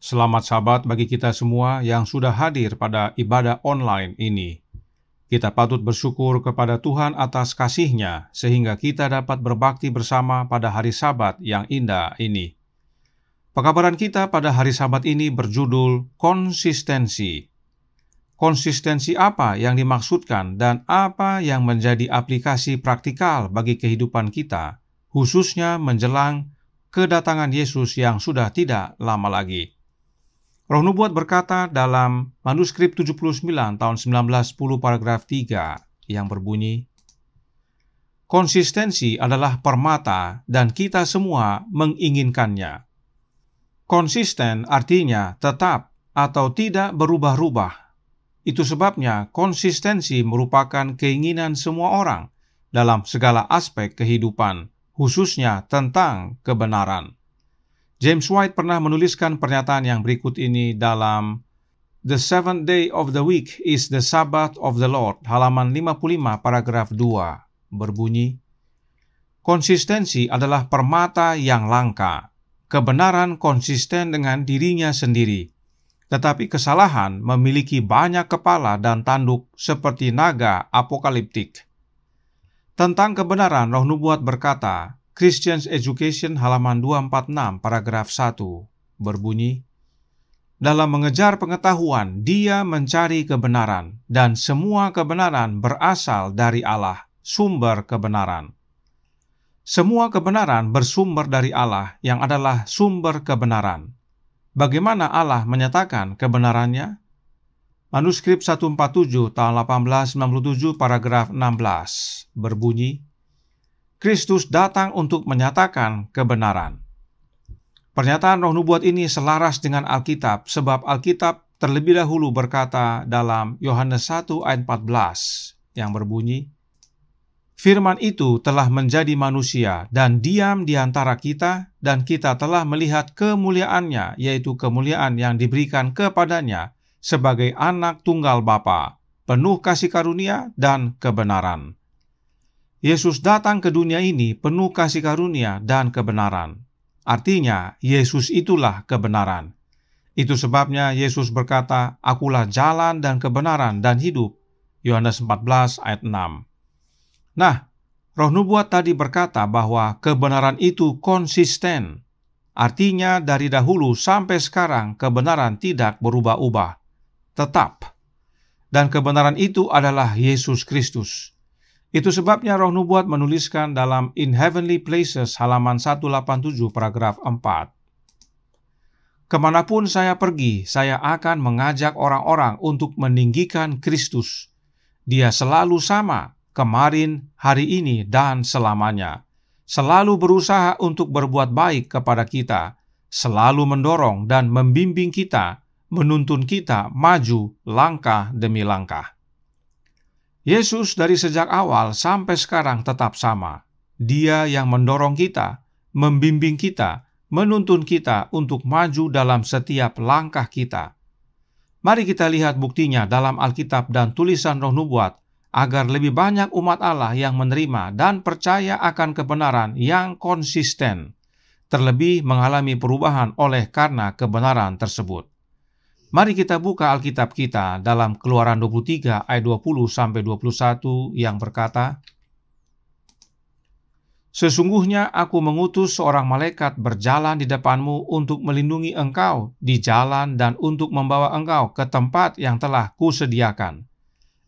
Selamat Sabat bagi kita semua yang sudah hadir pada ibadah online ini. Kita patut bersyukur kepada Tuhan atas kasih-Nya sehingga kita dapat berbakti bersama pada hari Sabat yang indah ini. Pekabaran kita pada hari Sabat ini berjudul konsistensi. Konsistensi apa yang dimaksudkan dan apa yang menjadi aplikasi praktikal bagi kehidupan kita, khususnya menjelang kedatangan Yesus yang sudah tidak lama lagi. Roh Nubuat berkata dalam manuskrip 79 tahun 1910 paragraf 3 yang berbunyi, konsistensi adalah permata dan kita semua menginginkannya. Konsisten artinya tetap atau tidak berubah-ubah. Itu sebabnya konsistensi merupakan keinginan semua orang dalam segala aspek kehidupan, khususnya tentang kebenaran. James White pernah menuliskan pernyataan yang berikut ini dalam The Seventh Day of the Week is the Sabbath of the Lord, halaman 55 paragraf 2, berbunyi, konsistensi adalah permata yang langka. Kebenaran konsisten dengan dirinya sendiri, tetapi kesalahan memiliki banyak kepala dan tanduk seperti naga apokaliptik. Tentang kebenaran, Roh Nubuat berkata, Christian's Education halaman 246 paragraf 1 berbunyi, dalam mengejar pengetahuan, dia mencari kebenaran, dan semua kebenaran berasal dari Allah, sumber kebenaran. Semua kebenaran bersumber dari Allah yang adalah sumber kebenaran. Bagaimana Allah menyatakan kebenarannya? Manuskrip 147 tahun 1897 paragraf 16 berbunyi, Kristus datang untuk menyatakan kebenaran. Pernyataan Roh Nubuat ini selaras dengan Alkitab, sebab Alkitab terlebih dahulu berkata dalam Yohanes 1 ayat 14 yang berbunyi, Firman itu telah menjadi manusia dan diam di antara kita, dan kita telah melihat kemuliaannya, yaitu kemuliaan yang diberikan kepadanya sebagai anak tunggal Bapa, penuh kasih karunia dan kebenaran. Yesus datang ke dunia ini penuh kasih karunia dan kebenaran. Artinya, Yesus itulah kebenaran. Itu sebabnya Yesus berkata, Akulah jalan dan kebenaran dan hidup. Yohanes 14 ayat 6. Nah, Roh Nubuat tadi berkata bahwa kebenaran itu konsisten. Artinya dari dahulu sampai sekarang kebenaran tidak berubah-ubah. Tetap. Dan kebenaran itu adalah Yesus Kristus. Itu sebabnya Roh Nubuat menuliskan dalam In Heavenly Places halaman 187 paragraf 4. Kemanapun saya pergi, saya akan mengajak orang-orang untuk meninggikan Kristus. Dia selalu sama, kemarin, hari ini, dan selamanya. Selalu berusaha untuk berbuat baik kepada kita, selalu mendorong dan membimbing kita, menuntun kita maju langkah demi langkah. Yesus dari sejak awal sampai sekarang tetap sama. Dia yang mendorong kita, membimbing kita, menuntun kita untuk maju dalam setiap langkah kita. Mari kita lihat buktinya dalam Alkitab dan tulisan Roh Nubuat, agar lebih banyak umat Allah yang menerima dan percaya akan kebenaran yang konsisten, terlebih mengalami perubahan oleh karena kebenaran tersebut. Mari kita buka Alkitab kita dalam Keluaran 23 ayat 20-21 yang berkata, Sesungguhnya aku mengutus seorang malaikat berjalan di depanmu untuk melindungi engkau di jalan dan untuk membawa engkau ke tempat yang telah kusediakan.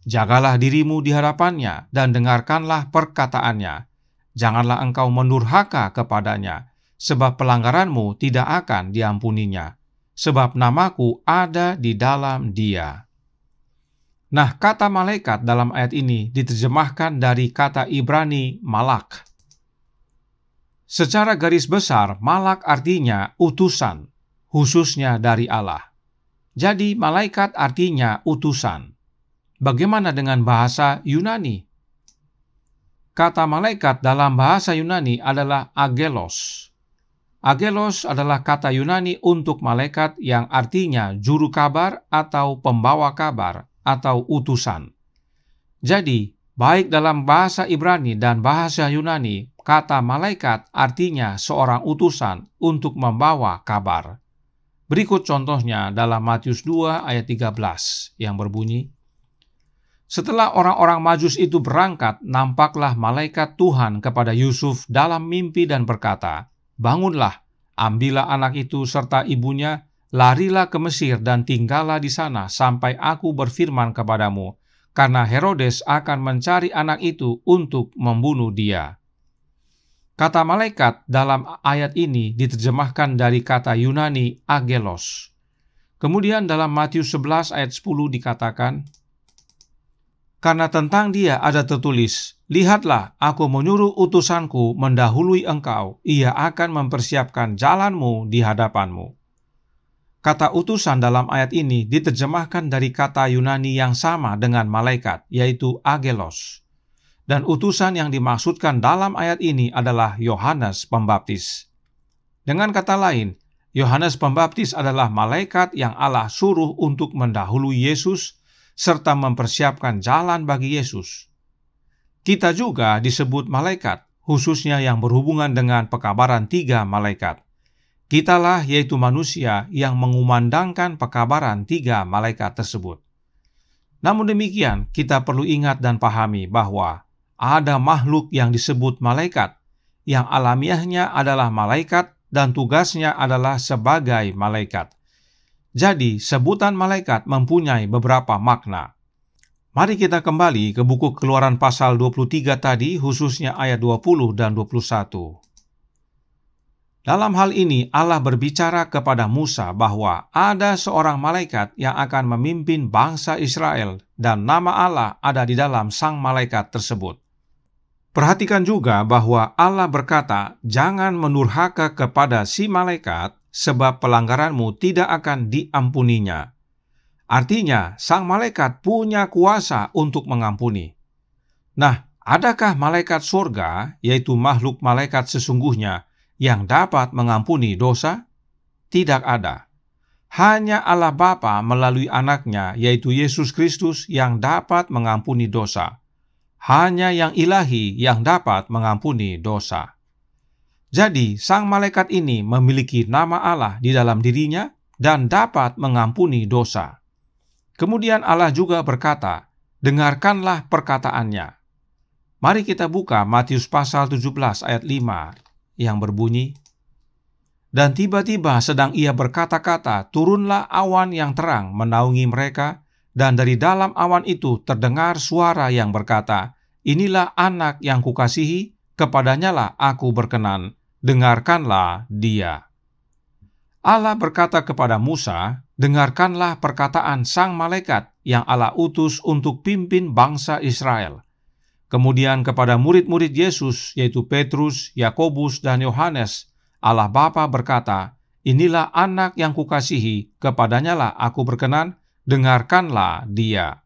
Jagalah dirimu di hadapannya dan dengarkanlah perkataannya. Janganlah engkau mendurhaka kepadanya, sebab pelanggaranmu tidak akan diampuninya. Sebab namaku ada di dalam dia. Nah, kata malaikat dalam ayat ini diterjemahkan dari kata Ibrani malak. Secara garis besar, malak artinya utusan, khususnya dari Allah. Jadi, malaikat artinya utusan. Bagaimana dengan bahasa Yunani? Kata malaikat dalam bahasa Yunani adalah agelos. Agelos adalah kata Yunani untuk malaikat yang artinya juru kabar atau pembawa kabar atau utusan. Jadi, baik dalam bahasa Ibrani dan bahasa Yunani, kata malaikat artinya seorang utusan untuk membawa kabar. Berikut contohnya dalam Matius 2 ayat 13 yang berbunyi, setelah orang-orang Majus itu berangkat, nampaklah malaikat Tuhan kepada Yusuf dalam mimpi dan berkata, bangunlah, ambillah anak itu serta ibunya, larilah ke Mesir dan tinggallah di sana sampai aku berfirman kepadamu, karena Herodes akan mencari anak itu untuk membunuh dia. Kata malaikat dalam ayat ini diterjemahkan dari kata Yunani agelos. Kemudian dalam Matius 11 ayat 10 dikatakan, karena tentang dia ada tertulis, lihatlah, aku menyuruh utusanku mendahului engkau, ia akan mempersiapkan jalanmu di hadapanmu. Kata utusan dalam ayat ini diterjemahkan dari kata Yunani yang sama dengan malaikat, yaitu agelos. Dan utusan yang dimaksudkan dalam ayat ini adalah Yohanes Pembaptis. Dengan kata lain, Yohanes Pembaptis adalah malaikat yang Allah suruh untuk mendahului Yesus, serta mempersiapkan jalan bagi Yesus. Kita juga disebut malaikat, khususnya yang berhubungan dengan pekabaran 3 malaikat. Kitalah yaitu manusia yang mengumandangkan pekabaran 3 malaikat tersebut. Namun demikian, kita perlu ingat dan pahami bahwa ada makhluk yang disebut malaikat, yang alamiahnya adalah malaikat dan tugasnya adalah sebagai malaikat. Jadi, sebutan malaikat mempunyai beberapa makna. Mari kita kembali ke buku Keluaran pasal 23 tadi, khususnya ayat 20 dan 21. Dalam hal ini, Allah berbicara kepada Musa bahwa ada seorang malaikat yang akan memimpin bangsa Israel, dan nama Allah ada di dalam sang malaikat tersebut. Perhatikan juga bahwa Allah berkata, jangan menurhaka kepada si malaikat, sebab pelanggaranmu tidak akan diampuninya. Artinya, sang malaikat punya kuasa untuk mengampuni. Nah, adakah malaikat surga, yaitu makhluk malaikat sesungguhnya, yang dapat mengampuni dosa? Tidak ada. Hanya Allah Bapa melalui anaknya, yaitu Yesus Kristus, yang dapat mengampuni dosa. Hanya yang ilahi yang dapat mengampuni dosa. Jadi, sang malaikat ini memiliki nama Allah di dalam dirinya dan dapat mengampuni dosa. Kemudian Allah juga berkata, dengarkanlah perkataannya. Mari kita buka Matius pasal 17 ayat 5 yang berbunyi, dan tiba-tiba sedang ia berkata-kata, turunlah awan yang terang menaungi mereka, dan dari dalam awan itu terdengar suara yang berkata, inilah anak yang kukasihi, kepadanyalah aku berkenan, dengarkanlah dia. Allah berkata kepada Musa, dengarkanlah perkataan sang malaikat yang Allah utus untuk pimpin bangsa Israel. Kemudian kepada murid-murid Yesus, yaitu Petrus, Yakobus, dan Yohanes, Allah Bapa berkata, inilah anak yang kukasihi, kepadanyalah aku berkenan, dengarkanlah dia.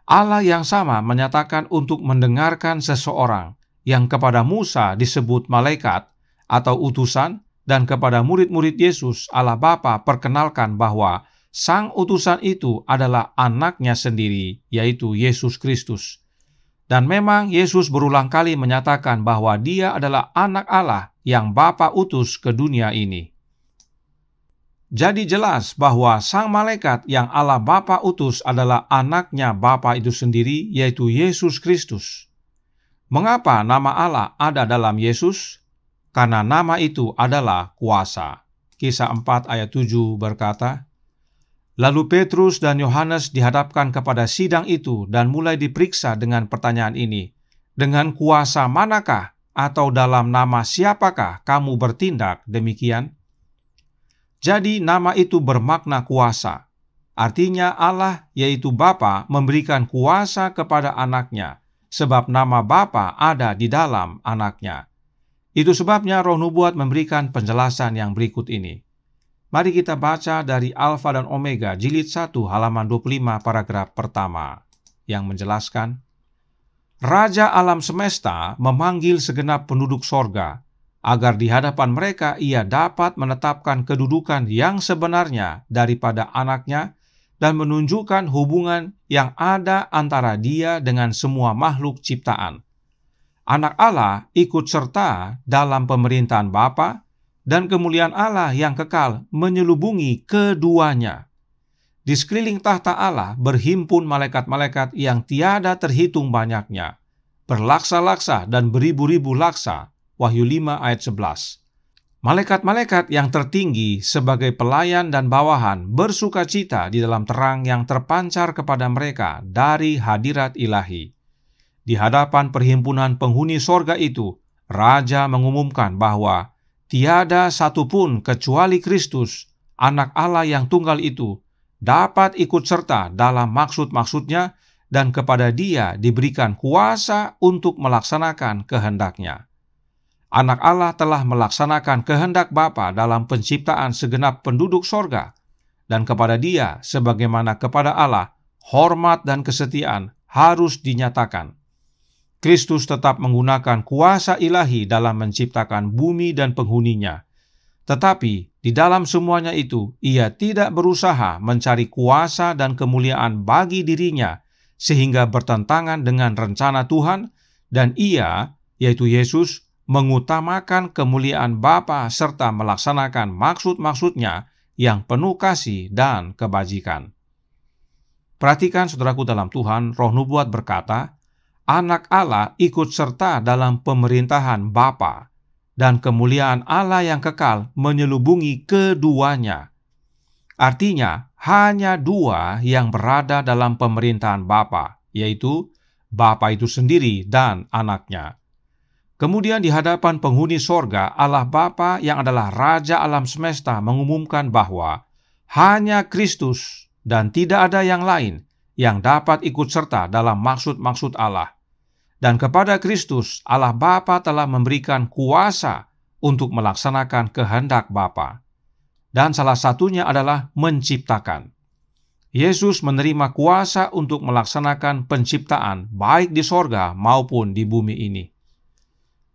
Allah yang sama menyatakan untuk mendengarkan seseorang yang kepada Musa disebut malaikat atau utusan, dan kepada murid-murid Yesus Allah Bapa perkenalkan bahwa sang utusan itu adalah anaknya sendiri, yaitu Yesus Kristus. Dan memang Yesus berulang kali menyatakan bahwa dia adalah anak Allah yang Bapa utus ke dunia ini. Jadi jelas bahwa sang malaikat yang Allah Bapa utus adalah anaknya Bapa itu sendiri, yaitu Yesus Kristus. Mengapa nama Allah ada dalam Yesus? Karena nama itu adalah kuasa. Kisah 4 ayat 7 berkata, lalu Petrus dan Yohanes dihadapkan kepada sidang itu dan mulai diperiksa dengan pertanyaan ini, dengan kuasa manakah atau dalam nama siapakah kamu bertindak demikian? Jadi nama itu bermakna kuasa. Artinya Allah, yaitu Bapa, memberikan kuasa kepada anaknya, sebab nama Bapa ada di dalam anaknya. Itu sebabnya Roh Nubuat memberikan penjelasan yang berikut ini. Mari kita baca dari Alfa dan Omega, jilid 1, halaman 25, paragraf pertama, yang menjelaskan, Raja alam semesta memanggil segenap penduduk sorga, agar di hadapan mereka ia dapat menetapkan kedudukan yang sebenarnya daripada anaknya dan menunjukkan hubungan yang ada antara dia dengan semua makhluk ciptaan. Anak Allah ikut serta dalam pemerintahan Bapa, dan kemuliaan Allah yang kekal menyelubungi keduanya. Di sekeliling tahta Allah berhimpun malaikat-malaikat yang tiada terhitung banyaknya, berlaksa-laksa dan beribu-ribu laksa. Wahyu 5 ayat 11. Malaikat-malaikat yang tertinggi sebagai pelayan dan bawahan bersuka cita di dalam terang yang terpancar kepada mereka dari hadirat ilahi. Di hadapan perhimpunan penghuni sorga itu, Raja mengumumkan bahwa tiada satupun kecuali Kristus, Anak Allah yang tunggal itu, dapat ikut serta dalam maksud-maksudnya, dan kepada Dia diberikan kuasa untuk melaksanakan kehendak-Nya. Anak Allah telah melaksanakan kehendak Bapa dalam penciptaan segenap penduduk sorga, dan kepada Dia, sebagaimana kepada Allah, hormat dan kesetiaan harus dinyatakan. Kristus tetap menggunakan kuasa ilahi dalam menciptakan bumi dan penghuninya. Tetapi di dalam semuanya itu, Ia tidak berusaha mencari kuasa dan kemuliaan bagi dirinya, sehingga bertentangan dengan rencana Tuhan, dan Ia, yaitu Yesus, mengutamakan kemuliaan Bapa serta melaksanakan maksud-maksud-Nya yang penuh kasih dan kebajikan. Perhatikan saudaraku dalam Tuhan, Roh Nubuat berkata, Anak Allah ikut serta dalam pemerintahan Bapa, dan kemuliaan Allah yang kekal menyelubungi keduanya. Artinya, hanya dua yang berada dalam pemerintahan Bapa, yaitu Bapa itu sendiri dan Anaknya. Kemudian di hadapan penghuni sorga, Allah Bapa yang adalah Raja alam semesta mengumumkan bahwa hanya Kristus dan tidak ada yang lain yang dapat ikut serta dalam maksud-maksud Allah. Dan kepada Kristus, Allah Bapa telah memberikan kuasa untuk melaksanakan kehendak Bapa. Dan salah satunya adalah menciptakan. Yesus menerima kuasa untuk melaksanakan penciptaan baik di sorga maupun di bumi ini.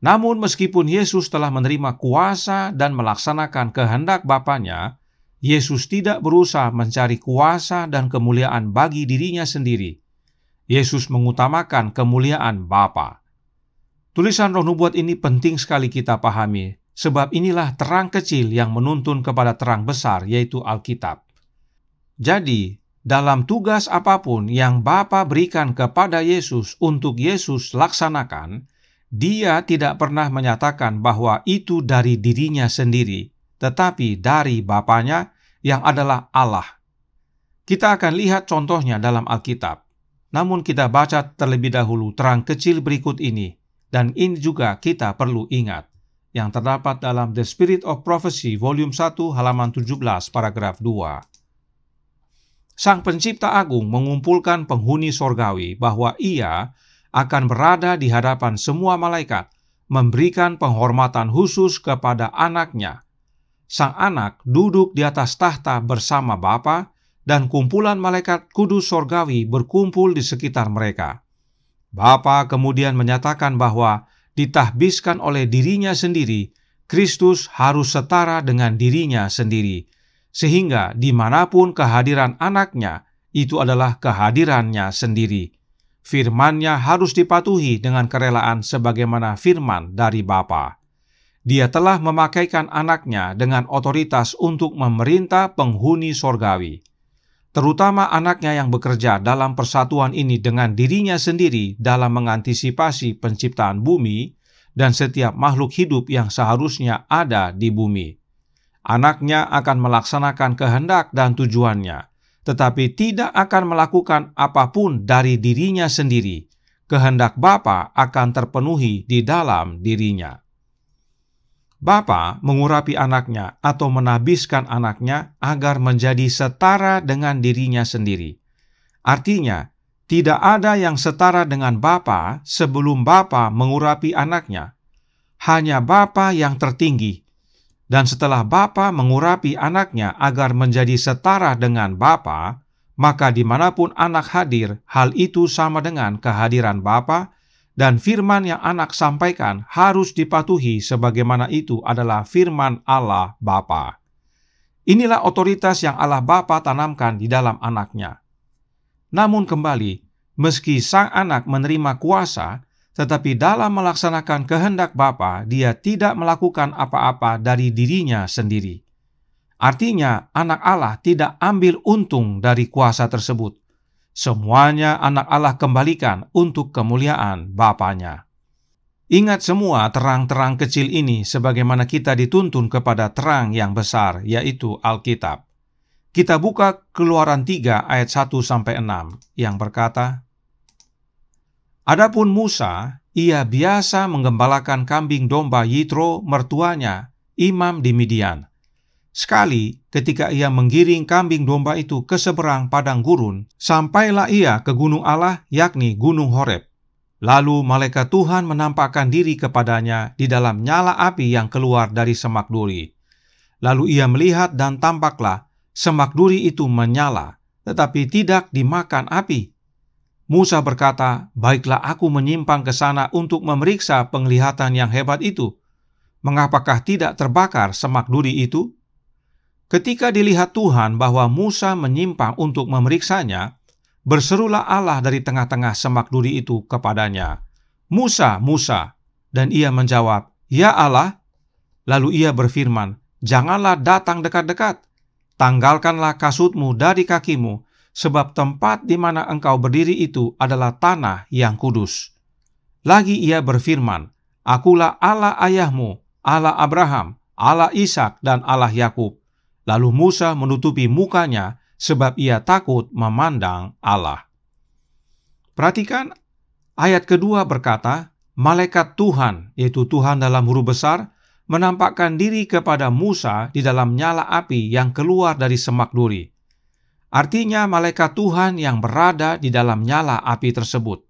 Namun meskipun Yesus telah menerima kuasa dan melaksanakan kehendak Bapanya, Yesus tidak berusaha mencari kuasa dan kemuliaan bagi dirinya sendiri. Yesus mengutamakan kemuliaan Bapa. Tulisan Roh Nubuat ini penting sekali kita pahami, sebab inilah terang kecil yang menuntun kepada terang besar, yaitu Alkitab. Jadi, dalam tugas apapun yang Bapa berikan kepada Yesus untuk Yesus laksanakan, Dia tidak pernah menyatakan bahwa itu dari dirinya sendiri, tetapi dari Bapanya yang adalah Allah. Kita akan lihat contohnya dalam Alkitab. Namun kita baca terlebih dahulu terang kecil berikut ini, dan ini juga kita perlu ingat, yang terdapat dalam The Spirit of Prophecy, volume 1, halaman 17, paragraf 2. Sang Pencipta Agung mengumpulkan penghuni sorgawi bahwa Ia akan berada di hadapan semua malaikat, memberikan penghormatan khusus kepada Anaknya. Sang Anak duduk di atas tahta bersama Bapa, dan kumpulan malaikat kudus sorgawi berkumpul di sekitar mereka. Bapa kemudian menyatakan bahwa ditahbiskan oleh dirinya sendiri, Kristus harus setara dengan dirinya sendiri, sehingga dimanapun kehadiran Anaknya, itu adalah kehadirannya sendiri. Firman-Nya harus dipatuhi dengan kerelaan sebagaimana firman dari Bapa. Dia telah memakaikan Anaknya dengan otoritas untuk memerintah penghuni sorgawi. Terutama Anaknya yang bekerja dalam persatuan ini dengan dirinya sendiri dalam mengantisipasi penciptaan bumi dan setiap makhluk hidup yang seharusnya ada di bumi. Anaknya akan melaksanakan kehendak dan tujuannya, tetapi tidak akan melakukan apapun dari dirinya sendiri. Kehendak Bapa akan terpenuhi di dalam dirinya. Bapa mengurapi Anaknya atau menahbiskan Anaknya agar menjadi setara dengan dirinya sendiri. Artinya, tidak ada yang setara dengan Bapa sebelum Bapa mengurapi Anaknya. Hanya Bapa yang tertinggi. Dan setelah Bapa mengurapi Anaknya agar menjadi setara dengan Bapa, maka dimanapun Anak hadir, hal itu sama dengan kehadiran Bapa, dan firman yang Anak sampaikan harus dipatuhi sebagaimana itu adalah firman Allah Bapa. Inilah otoritas yang Allah Bapa tanamkan di dalam Anaknya. Namun kembali, meski Sang Anak menerima kuasa, tetapi dalam melaksanakan kehendak Bapa, dia tidak melakukan apa-apa dari dirinya sendiri. Artinya, anak Allah tidak ambil untung dari kuasa tersebut. Semuanya anak Allah kembalikan untuk kemuliaan Bapanya. Ingat semua terang-terang kecil ini sebagaimana kita dituntun kepada terang yang besar, yaitu Alkitab. Kita buka Keluaran 3 ayat 1-6 yang berkata, "Adapun Musa, ia biasa menggembalakan kambing domba Yitro mertuanya, imam di Midian. Sekali ketika ia menggiring kambing domba itu ke seberang padang gurun, sampailah ia ke gunung Allah, yakni gunung Horeb. Lalu malaikat Tuhan menampakkan diri kepadanya di dalam nyala api yang keluar dari semak duri. Lalu ia melihat dan tampaklah semak duri itu menyala, tetapi tidak dimakan api. Musa berkata, 'Baiklah aku menyimpang ke sana untuk memeriksa penglihatan yang hebat itu. Mengapakah tidak terbakar semak duri itu?' Ketika dilihat Tuhan bahwa Musa menyimpang untuk memeriksanya, berserulah Allah dari tengah-tengah semak duri itu kepadanya, 'Musa, Musa!' Dan ia menjawab, 'Ya Allah.' Lalu ia berfirman, 'Janganlah datang dekat-dekat. Tanggalkanlah kasutmu dari kakimu, sebab tempat di mana engkau berdiri itu adalah tanah yang kudus.' Lagi ia berfirman, 'Akulah Allah ayahmu, Allah Abraham, Allah Ishak, dan Allah Yakub.' Lalu Musa menutupi mukanya sebab ia takut memandang Allah." Perhatikan, ayat kedua berkata, malaikat Tuhan, yaitu Tuhan dalam huruf besar, menampakkan diri kepada Musa di dalam nyala api yang keluar dari semak duri. Artinya malaikat Tuhan yang berada di dalam nyala api tersebut.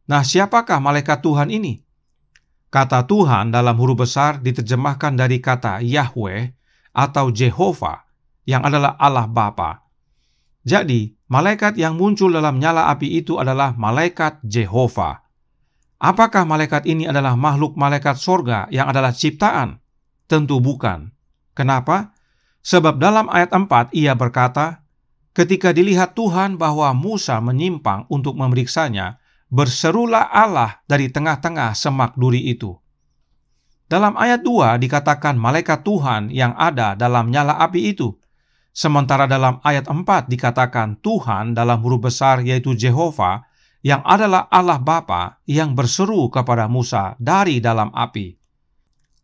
Nah, siapakah malaikat Tuhan ini? Kata Tuhan dalam huruf besar diterjemahkan dari kata Yahweh atau Jehovah, yang adalah Allah Bapa. Jadi, malaikat yang muncul dalam nyala api itu adalah malaikat Jehovah. Apakah malaikat ini adalah makhluk malaikat sorga yang adalah ciptaan? Tentu bukan. Kenapa? Sebab dalam ayat 4 ia berkata, ketika dilihat Tuhan bahwa Musa menyimpang untuk memeriksanya, berserulah Allah dari tengah-tengah semak duri itu. Dalam ayat 2 dikatakan malaikat Tuhan yang ada dalam nyala api itu. Sementara dalam ayat 4 dikatakan Tuhan dalam huruf besar yaitu Jehovah yang adalah Allah Bapa yang berseru kepada Musa dari dalam api.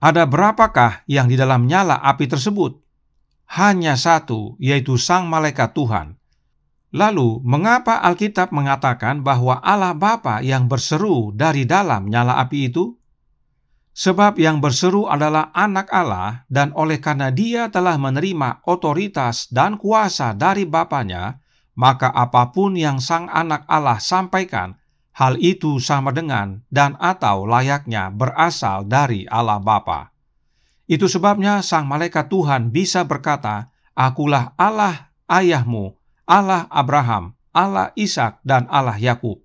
Ada berapakah yang di dalam nyala api tersebut? Hanya satu, yaitu sang malaikat Tuhan. Lalu, mengapa Alkitab mengatakan bahwa Allah Bapa yang berseru dari dalam nyala api itu? Sebab yang berseru adalah anak Allah, dan oleh karena dia telah menerima otoritas dan kuasa dari Bapanya, maka apapun yang sang anak Allah sampaikan, hal itu sama dengan dan atau layaknya berasal dari Allah Bapa. Itu sebabnya sang malaikat Tuhan bisa berkata, "Akulah Allah ayahmu, Allah Abraham, Allah Ishak, dan Allah Yakub."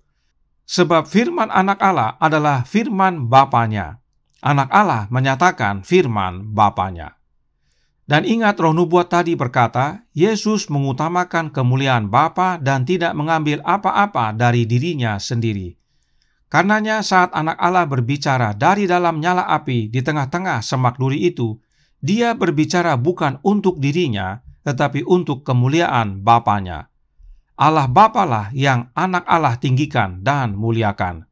Sebab firman anak Allah adalah firman Bapanya. Anak Allah menyatakan firman Bapanya. Dan ingat roh nubuat tadi berkata, Yesus mengutamakan kemuliaan Bapa dan tidak mengambil apa-apa dari dirinya sendiri. Karenanya saat anak Allah berbicara dari dalam nyala api di tengah-tengah semak duri itu, dia berbicara bukan untuk dirinya, tetapi untuk kemuliaan Bapanya. Allah Bapalah yang anak Allah tinggikan dan muliakan.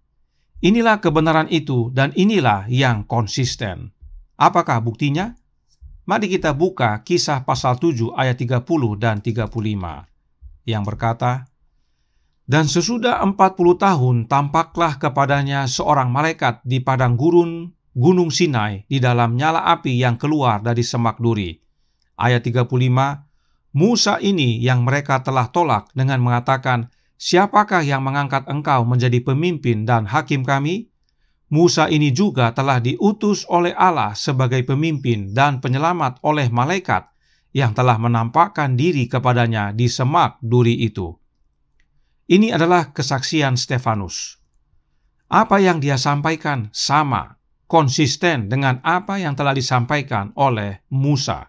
Inilah kebenaran itu dan inilah yang konsisten. Apakah buktinya? Mari kita buka Kisah pasal 7 ayat 30 dan 35 yang berkata, "Dan sesudah 40 tahun tampaklah kepadanya seorang malaikat di padang gurun Gunung Sinai di dalam nyala api yang keluar dari semak duri." Ayat 35, Musa ini yang mereka telah tolak dengan mengatakan, "Siapakah yang mengangkat engkau menjadi pemimpin dan hakim kami?" Musa ini juga telah diutus oleh Allah sebagai pemimpin dan penyelamat oleh malaikat yang telah menampakkan diri kepadanya di semak duri itu. Ini adalah kesaksian Stefanus. Apa yang dia sampaikan sama, konsisten dengan apa yang telah disampaikan oleh Musa.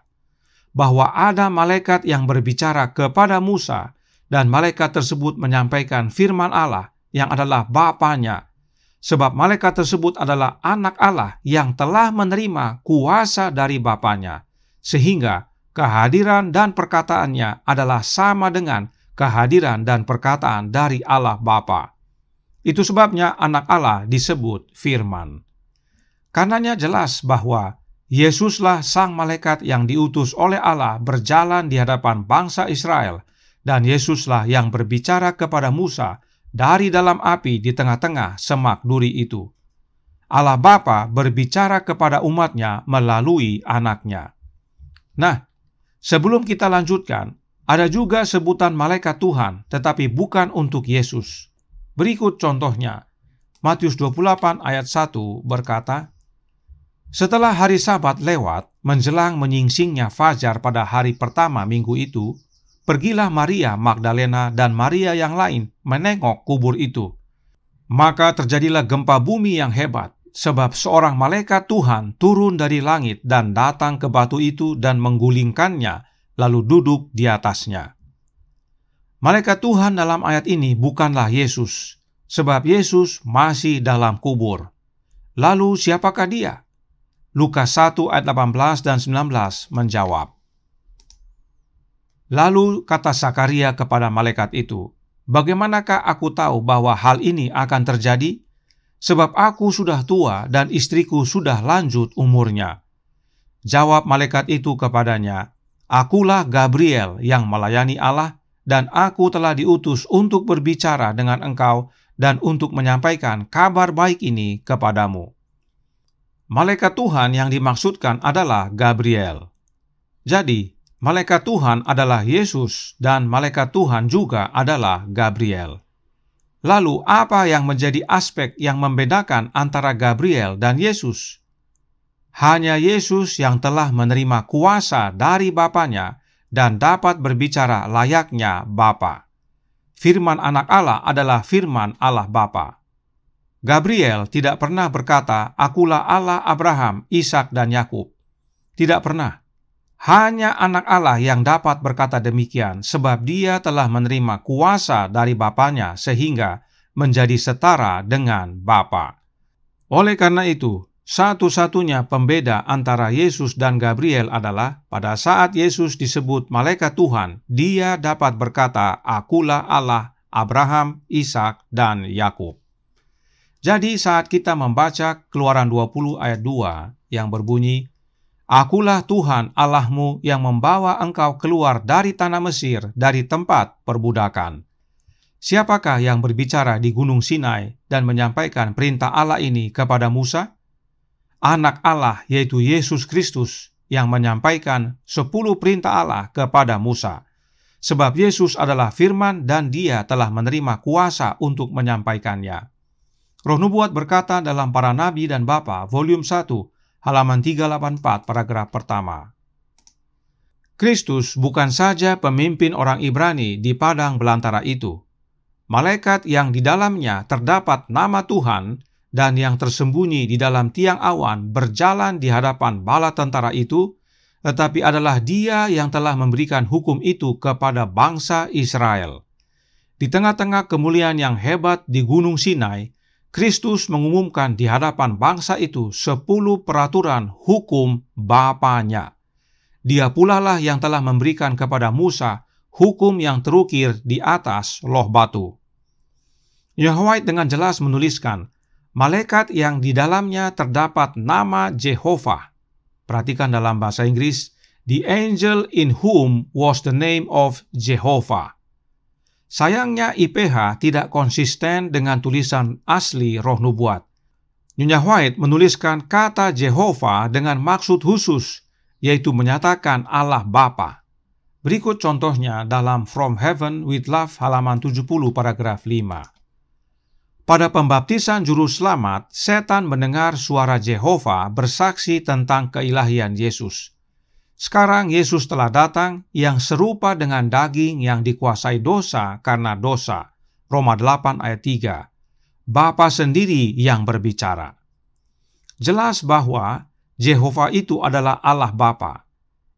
Bahwa ada malaikat yang berbicara kepada Musa, dan malaikat tersebut menyampaikan firman Allah yang adalah Bapanya. sebab malaikat tersebut adalah anak Allah yang telah menerima kuasa dari Bapanya, sehingga kehadiran dan perkataannya adalah sama dengan kehadiran dan perkataan dari Allah Bapa. Itu sebabnya anak Allah disebut Firman. Karenanya jelas bahwa Yesuslah sang malaikat yang diutus oleh Allah berjalan di hadapan bangsa Israel, dan Yesuslah yang berbicara kepada Musa dari dalam api di tengah-tengah semak duri itu. Allah Bapa berbicara kepada umatnya melalui anaknya. Nah, sebelum kita lanjutkan, ada juga sebutan malaikat Tuhan, tetapi bukan untuk Yesus. Berikut contohnya. Matius 28 ayat 1 berkata, "Setelah hari Sabat lewat, menjelang menyingsingnya fajar pada hari pertama minggu itu, pergilah Maria Magdalena dan Maria yang lain menengok kubur itu. Maka terjadilah gempa bumi yang hebat, sebab seorang malaikat Tuhan turun dari langit dan datang ke batu itu dan menggulingkannya, lalu duduk di atasnya." Malaikat Tuhan dalam ayat ini bukanlah Yesus, sebab Yesus masih dalam kubur. Lalu siapakah dia? Lukas 1 ayat 18 dan 19 menjawab. Lalu kata Zakaria kepada malaikat itu, "Bagaimanakah aku tahu bahwa hal ini akan terjadi? Sebab aku sudah tua dan istriku sudah lanjut umurnya." Jawab malaikat itu kepadanya, "Akulah Gabriel yang melayani Allah, dan aku telah diutus untuk berbicara dengan engkau dan untuk menyampaikan kabar baik ini kepadamu." Malaikat Tuhan yang dimaksudkan adalah Gabriel. Jadi, malaikat Tuhan adalah Yesus dan malaikat Tuhan juga adalah Gabriel. Lalu, apa yang menjadi aspek yang membedakan antara Gabriel dan Yesus? Hanya Yesus yang telah menerima kuasa dari Bapanya dan dapat berbicara layaknya Bapa. Firman anak Allah adalah firman Allah Bapa. Gabriel tidak pernah berkata, "Akulah Allah Abraham, Ishak, dan Yakub." Tidak pernah. Hanya anak Allah yang dapat berkata demikian, sebab dia telah menerima kuasa dari Bapanya sehingga menjadi setara dengan Bapa. Oleh karena itu, satu-satunya pembeda antara Yesus dan Gabriel adalah pada saat Yesus disebut malaikat Tuhan, dia dapat berkata, "Akulah Allah Abraham, Ishak, dan Yakub." Jadi saat kita membaca Keluaran 20 ayat 2 yang berbunyi, "Akulah Tuhan Allahmu yang membawa engkau keluar dari tanah Mesir, dari tempat perbudakan." Siapakah yang berbicara di Gunung Sinai dan menyampaikan perintah Allah ini kepada Musa? Anak Allah, yaitu Yesus Kristus, yang menyampaikan 10 perintah Allah kepada Musa. Sebab Yesus adalah firman dan dia telah menerima kuasa untuk menyampaikannya. Roh Nubuat berkata dalam Para Nabi dan Bapa, volume 1, halaman 384, paragraf pertama. Kristus bukan saja pemimpin orang Ibrani di padang belantara itu. Malaikat yang di dalamnya terdapat nama Tuhan dan yang tersembunyi di dalam tiang awan berjalan di hadapan bala tentara itu, tetapi adalah Dia yang telah memberikan hukum itu kepada bangsa Israel. Di tengah-tengah kemuliaan yang hebat di Gunung Sinai, Kristus mengumumkan di hadapan bangsa itu 10 peraturan hukum Bapanya. Dia pula lah yang telah memberikan kepada Musa hukum yang terukir di atas loh batu. White dengan jelas menuliskan, malaikat yang di dalamnya terdapat nama Jehovah. Perhatikan dalam bahasa Inggris, "The angel in whom was the name of Jehovah." Sayangnya IPH tidak konsisten dengan tulisan asli Roh Nubuat. Nyonya White menuliskan kata Jehovah dengan maksud khusus, yaitu menyatakan Allah Bapa. Berikut contohnya dalam From Heaven with Love halaman 70 paragraf 5. Pada pembaptisan juru selamat, setan mendengar suara Jehovah bersaksi tentang keilahian Yesus. Sekarang Yesus telah datang yang serupa dengan daging yang dikuasai dosa karena dosa. Roma 8 ayat 3. Bapa sendiri yang berbicara. Jelas bahwa Jehovah itu adalah Allah Bapa.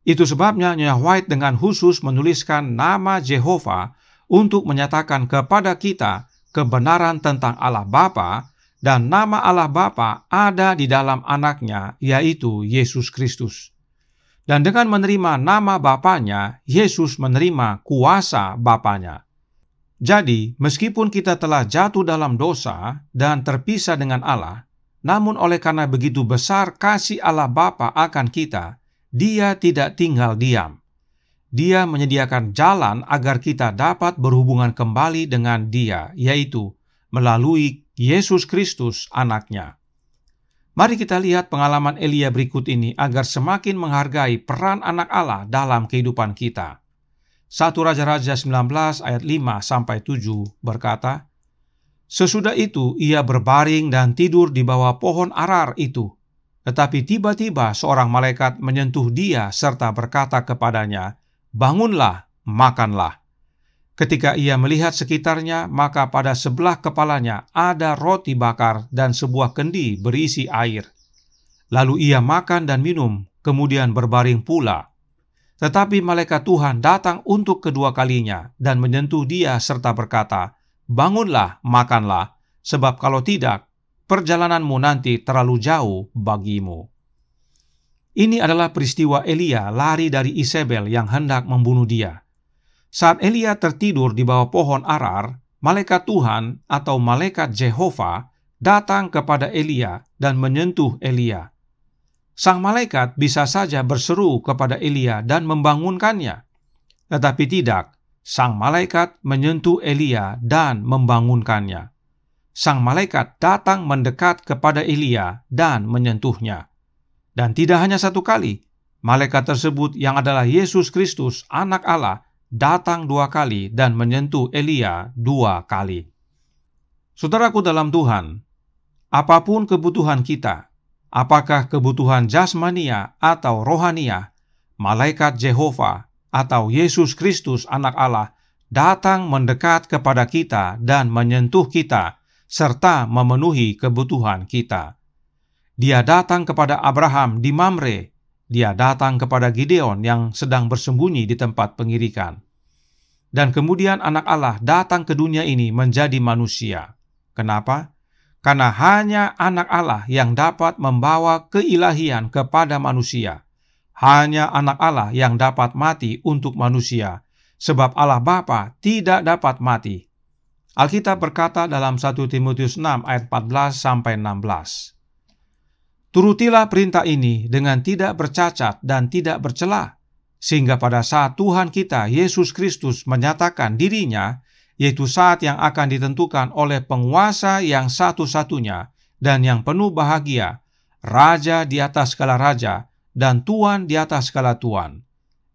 Itu sebabnya Nyonya White dengan khusus menuliskan nama Jehovah untuk menyatakan kepada kita kebenaran tentang Allah Bapa dan nama Allah Bapa ada di dalam anaknya, yaitu Yesus Kristus. Dan dengan menerima nama Bapanya, Yesus menerima kuasa Bapanya. Jadi, meskipun kita telah jatuh dalam dosa dan terpisah dengan Allah, namun oleh karena begitu besar kasih Allah Bapa akan kita, Dia tidak tinggal diam. Dia menyediakan jalan agar kita dapat berhubungan kembali dengan Dia, yaitu melalui Yesus Kristus anaknya. Mari kita lihat pengalaman Elia berikut ini agar semakin menghargai peran anak Allah dalam kehidupan kita. 1 Raja-Raja 19 ayat 5-7 berkata, "Sesudah itu ia berbaring dan tidur di bawah pohon arar itu. Tetapi tiba-tiba seorang malaikat menyentuh dia serta berkata kepadanya, 'Bangunlah, makanlah.' Ketika ia melihat sekitarnya, maka pada sebelah kepalanya ada roti bakar dan sebuah kendi berisi air. Lalu ia makan dan minum, kemudian berbaring pula. Tetapi malaikat Tuhan datang untuk kedua kalinya dan menyentuh dia serta berkata, 'Bangunlah, makanlah, sebab kalau tidak, perjalananmu nanti terlalu jauh bagimu.'" Ini adalah peristiwa Elia lari dari Isabel yang hendak membunuh dia. Saat Elia tertidur di bawah pohon arar, malaikat Tuhan atau malaikat Jehovah datang kepada Elia dan menyentuh Elia. Sang malaikat bisa saja berseru kepada Elia dan membangunkannya. Tetapi tidak, sang malaikat menyentuh Elia dan membangunkannya. Sang malaikat datang mendekat kepada Elia dan menyentuhnya. Dan tidak hanya satu kali, malaikat tersebut yang adalah Yesus Kristus, anak Allah, datang 2 kali dan menyentuh Elia 2 kali. Saudaraku dalam Tuhan, apapun kebutuhan kita, apakah kebutuhan jasmania atau rohania, malaikat Jehovah atau Yesus Kristus anak Allah datang mendekat kepada kita dan menyentuh kita serta memenuhi kebutuhan kita. Dia datang kepada Abraham di Mamre. Dia datang kepada Gideon yang sedang bersembunyi di tempat pengirikan. Dan kemudian anak Allah datang ke dunia ini menjadi manusia. Kenapa? Karena hanya anak Allah yang dapat membawa keilahian kepada manusia. Hanya anak Allah yang dapat mati untuk manusia, sebab Allah Bapa tidak dapat mati. Alkitab berkata dalam 1 Timotius 6 ayat 14-16, "Turutilah perintah ini dengan tidak bercacat dan tidak bercela, sehingga pada saat Tuhan kita Yesus Kristus menyatakan dirinya, yaitu saat yang akan ditentukan oleh penguasa yang satu-satunya dan yang penuh bahagia, Raja di atas segala raja dan Tuan di atas segala tuan.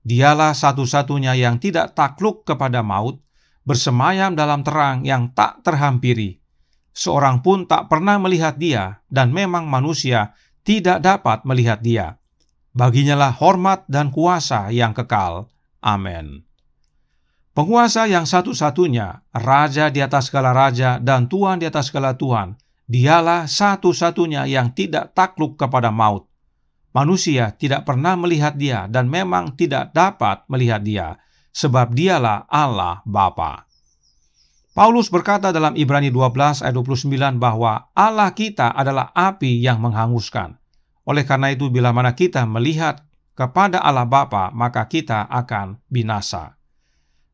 Dialah satu-satunya yang tidak takluk kepada maut, bersemayam dalam terang yang tak terhampiri. Seorang pun tak pernah melihat dia, dan memang manusia tidak dapat melihat dia. Baginyalah hormat dan kuasa yang kekal. Amin." Penguasa yang satu-satunya, Raja di atas segala raja dan Tuan di atas segala tuan, dialah satu-satunya yang tidak takluk kepada maut. Manusia tidak pernah melihat dia dan memang tidak dapat melihat dia, sebab dialah Allah Bapa. Paulus berkata dalam Ibrani 12 ayat 29 bahwa Allah kita adalah api yang menghanguskan. Oleh karena itu, bila mana kita melihat kepada Allah Bapa, maka kita akan binasa.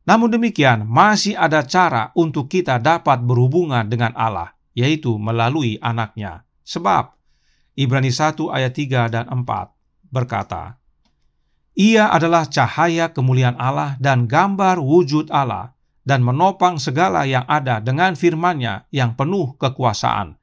Namun demikian, masih ada cara untuk kita dapat berhubungan dengan Allah, yaitu melalui anaknya. Sebab, Ibrani 1 ayat 3 dan 4 berkata, "Ia adalah cahaya kemuliaan Allah dan gambar wujud Allah, dan menopang segala yang ada dengan firman-Nya yang penuh kekuasaan.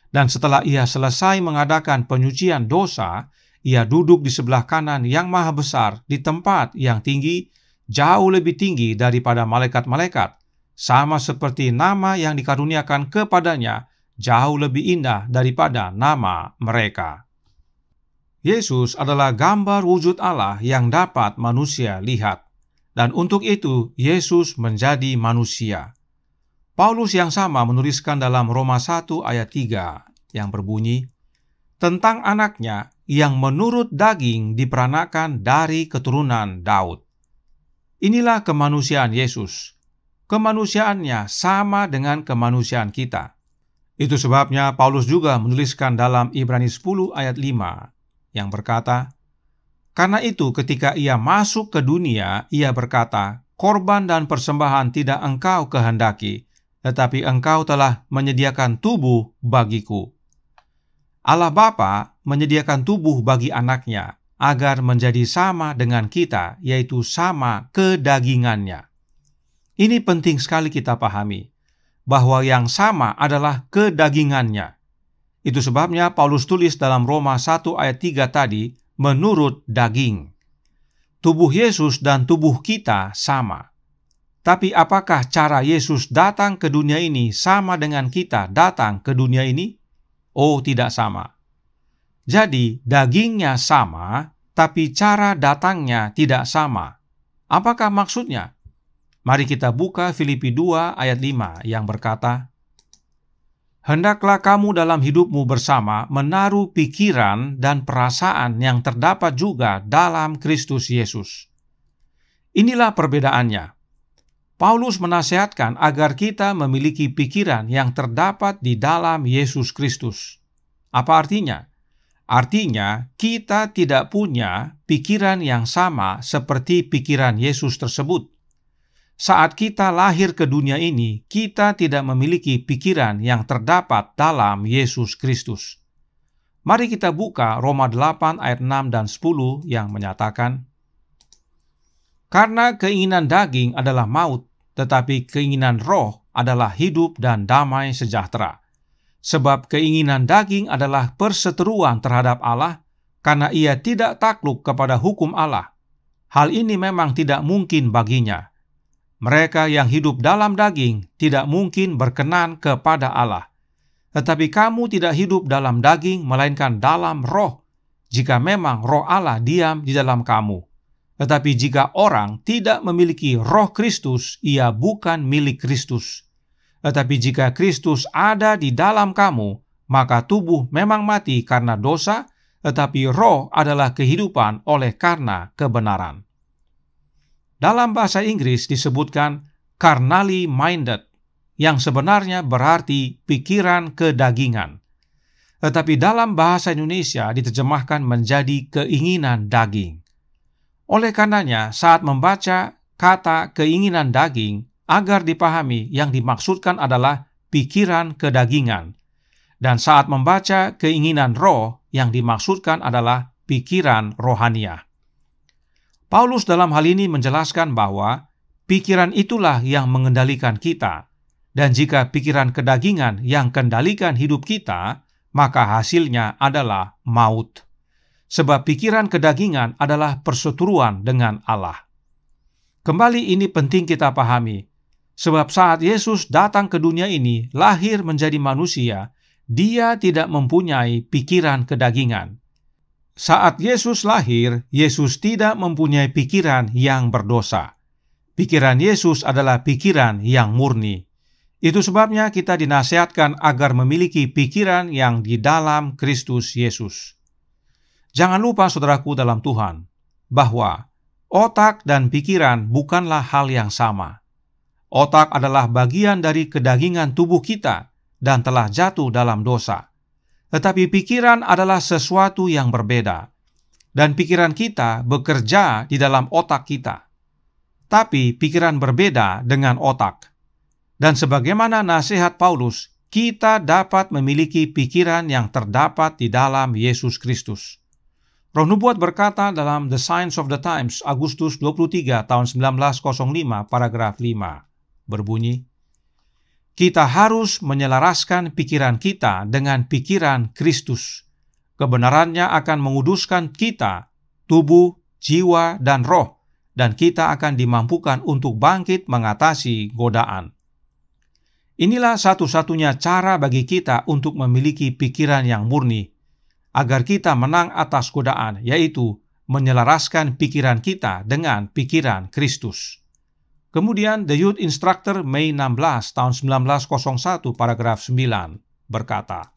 Dan setelah ia selesai mengadakan penyucian dosa, ia duduk di sebelah kanan yang maha besar di tempat yang tinggi, jauh lebih tinggi daripada malaikat-malaikat, sama seperti nama yang dikaruniakan kepadanya jauh lebih indah daripada nama mereka." Yesus adalah gambar wujud Allah yang dapat manusia lihat. Dan untuk itu, Yesus menjadi manusia. Paulus yang sama menuliskan dalam Roma 1 ayat 3 yang berbunyi, tentang anaknya yang menurut daging diperanakan dari keturunan Daud. Inilah kemanusiaan Yesus. Kemanusiaannya sama dengan kemanusiaan kita. Itu sebabnya Paulus juga menuliskan dalam Ibrani 10 ayat 5 yang berkata, "Karena itu ketika ia masuk ke dunia, ia berkata, korban dan persembahan tidak engkau kehendaki, tetapi engkau telah menyediakan tubuh bagiku." Allah Bapa menyediakan tubuh bagi anaknya agar menjadi sama dengan kita, yaitu sama kedagingannya. Ini penting sekali kita pahami, bahwa yang sama adalah kedagingannya. Itu sebabnya Paulus tulis dalam Roma 1 ayat 3 tadi, menurut daging. Tubuh Yesus dan tubuh kita sama. Tapi apakah cara Yesus datang ke dunia ini sama dengan kita datang ke dunia ini? Oh, tidak sama. Jadi, dagingnya sama, tapi cara datangnya tidak sama. Apakah maksudnya? Mari kita buka Filipi 2 ayat 5 yang berkata, "Hendaklah kamu dalam hidupmu bersama menaruh pikiran dan perasaan yang terdapat juga dalam Kristus Yesus." Inilah perbedaannya. Paulus menasihatkan agar kita memiliki pikiran yang terdapat di dalam Yesus Kristus. Apa artinya? Artinya, kita tidak punya pikiran yang sama seperti pikiran Yesus tersebut. Saat kita lahir ke dunia ini, kita tidak memiliki pikiran yang terdapat dalam Yesus Kristus. Mari kita buka Roma 8 ayat 6 dan 10 yang menyatakan, "Karena keinginan daging adalah maut, tetapi keinginan roh adalah hidup dan damai sejahtera. Sebab keinginan daging adalah perseteruan terhadap Allah, karena ia tidak takluk kepada hukum Allah. Hal ini memang tidak mungkin baginya. Mereka yang hidup dalam daging tidak mungkin berkenan kepada Allah. Tetapi kamu tidak hidup dalam daging, melainkan dalam roh, jika memang roh Allah diam di dalam kamu. Tetapi jika orang tidak memiliki roh Kristus, ia bukan milik Kristus. Tetapi jika Kristus ada di dalam kamu, maka tubuh memang mati karena dosa, tetapi roh adalah kehidupan oleh karena kebenaran." Dalam bahasa Inggris disebutkan carnally minded, yang sebenarnya berarti pikiran kedagingan. Tetapi dalam bahasa Indonesia diterjemahkan menjadi keinginan daging. Oleh karenanya, saat membaca kata keinginan daging, agar dipahami yang dimaksudkan adalah pikiran kedagingan. Dan saat membaca keinginan roh, yang dimaksudkan adalah pikiran rohaniah. Paulus dalam hal ini menjelaskan bahwa pikiran itulah yang mengendalikan kita, dan jika pikiran kedagingan yang kendalikan hidup kita, maka hasilnya adalah maut. Sebab pikiran kedagingan adalah perseteruan dengan Allah. Kembali ini penting kita pahami, sebab saat Yesus datang ke dunia ini, lahir menjadi manusia, dia tidak mempunyai pikiran kedagingan. Saat Yesus lahir, Yesus tidak mempunyai pikiran yang berdosa. Pikiran Yesus adalah pikiran yang murni. Itu sebabnya kita dinasihatkan agar memiliki pikiran yang di dalam Kristus Yesus. Jangan lupa, saudaraku dalam Tuhan, bahwa otak dan pikiran bukanlah hal yang sama. Otak adalah bagian dari kedagingan tubuh kita dan telah jatuh dalam dosa. Tetapi pikiran adalah sesuatu yang berbeda, dan pikiran kita bekerja di dalam otak kita. Tapi pikiran berbeda dengan otak. Dan sebagaimana nasihat Paulus, kita dapat memiliki pikiran yang terdapat di dalam Yesus Kristus. Roh Nubuat berkata dalam The Signs of the Times, Agustus 23 tahun 1905, paragraf 5, berbunyi, "Kita harus menyelaraskan pikiran kita dengan pikiran Kristus. Kebenarannya akan menguduskan kita, tubuh, jiwa, dan roh, dan kita akan dimampukan untuk bangkit mengatasi godaan." Inilah satu-satunya cara bagi kita untuk memiliki pikiran yang murni, agar kita menang atas godaan, yaitu menyelaraskan pikiran kita dengan pikiran Kristus. Kemudian The Youth Instructor Mei 16 tahun 1901 paragraf 9 berkata,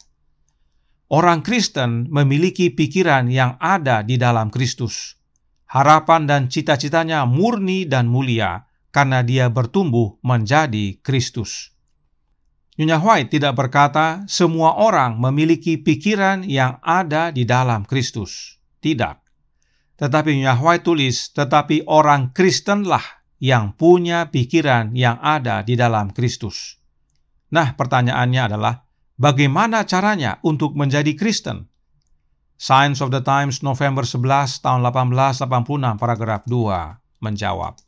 "Orang Kristen memiliki pikiran yang ada di dalam Kristus. Harapan dan cita-citanya murni dan mulia karena dia bertumbuh menjadi Kristus." Nyonya White tidak berkata semua orang memiliki pikiran yang ada di dalam Kristus. Tidak. Tetapi Nyonya White tulis, tetapi orang Kristenlah yang punya pikiran yang ada di dalam Kristus. Nah, pertanyaannya adalah, bagaimana caranya untuk menjadi Kristen? Signs of the Times November 11 tahun 1886 paragraf 2 menjawab,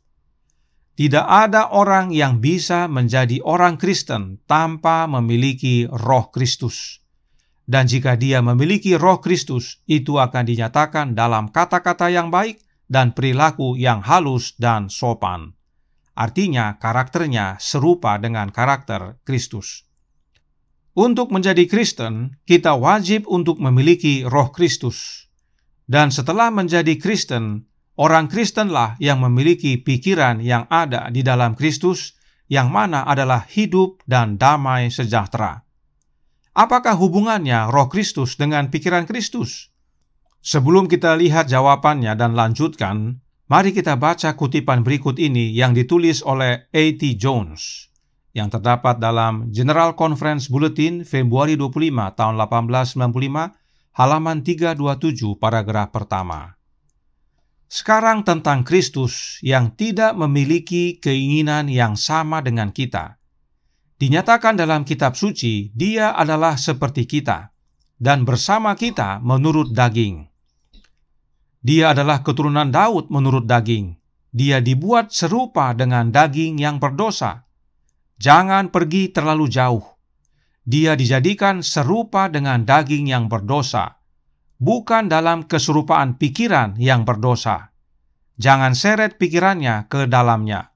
tidak ada orang yang bisa menjadi orang Kristen tanpa memiliki Roh Kristus. Dan jika dia memiliki Roh Kristus, itu akan dinyatakan dalam kata-kata yang baik dan perilaku yang halus dan sopan. Artinya, karakternya serupa dengan karakter Kristus. Untuk menjadi Kristen, kita wajib untuk memiliki Roh Kristus. Dan setelah menjadi Kristen, orang Kristenlah yang memiliki pikiran yang ada di dalam Kristus, yang mana adalah hidup dan damai sejahtera. Apakah hubungannya Roh Kristus dengan pikiran Kristus? Sebelum kita lihat jawabannya dan lanjutkan, mari kita baca kutipan berikut ini yang ditulis oleh A.T. Jones, yang terdapat dalam General Conference Bulletin Februari 25 tahun 1895, halaman 327 paragraf pertama. Sekarang tentang Kristus yang tidak memiliki keinginan yang sama dengan kita. Dinyatakan dalam kitab suci, dia adalah seperti kita, dan bersama kita menurut daging. Dia adalah keturunan Daud menurut daging. Dia dibuat serupa dengan daging yang berdosa. Jangan pergi terlalu jauh. Dia dijadikan serupa dengan daging yang berdosa, bukan dalam keserupaan pikiran yang berdosa. Jangan seret pikirannya ke dalamnya.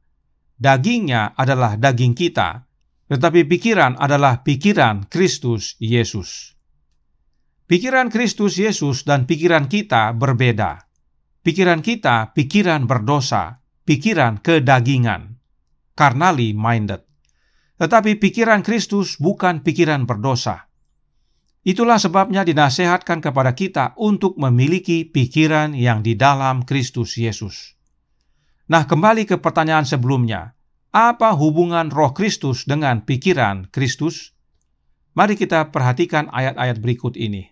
Dagingnya adalah daging kita, tetapi pikiran adalah pikiran Kristus Yesus. Pikiran Kristus Yesus dan pikiran kita berbeda. Pikiran kita pikiran berdosa, pikiran kedagingan, carnally minded. Tetapi pikiran Kristus bukan pikiran berdosa. Itulah sebabnya dinasihatkan kepada kita untuk memiliki pikiran yang di dalam Kristus Yesus. Nah, kembali ke pertanyaan sebelumnya. Apa hubungan Roh Kristus dengan pikiran Kristus? Mari kita perhatikan ayat-ayat berikut ini.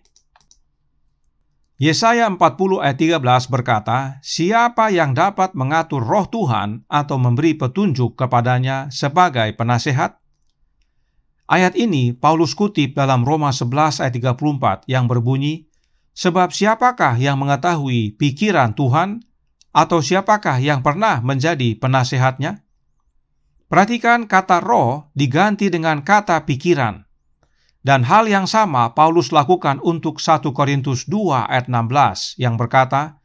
Yesaya 40 ayat 13 berkata, siapa yang dapat mengatur roh Tuhan atau memberi petunjuk kepadanya sebagai penasehat? Ayat ini Paulus kutip dalam Roma 11 ayat 34 yang berbunyi, sebab siapakah yang mengetahui pikiran Tuhan atau siapakah yang pernah menjadi penasehatnya? Perhatikan kata roh diganti dengan kata pikiran. Dan hal yang sama Paulus lakukan untuk 1 Korintus 2 ayat 16 yang berkata,